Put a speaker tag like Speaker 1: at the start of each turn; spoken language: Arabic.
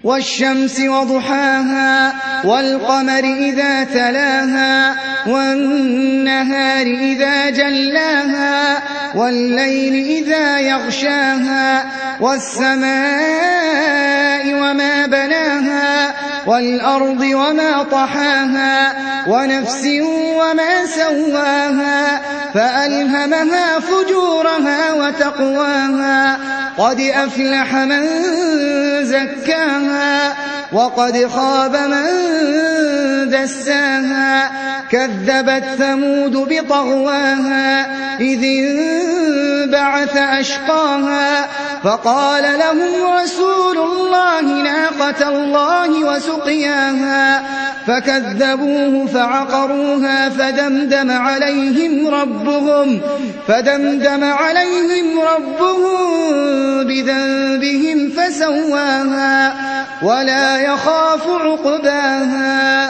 Speaker 1: والشمس وضحاها والقمر إذا تلاها والنهار إذا جلاها والليل إذا يغشاها والسماء وما بناها والأرض وما طحاها ونفس وما سواها فألهمها فجورها وتقواها قد أفلح من زكاها وقد خاب من دساها كذبت ثمود بطغواها إذ انبعث أشقاها فقال لهم رسول الله ناقة الله وسقياها فكذبوه فعقروها فدمدم عليهم ربهم بذنبهم فسواها ولا يخاف عقباها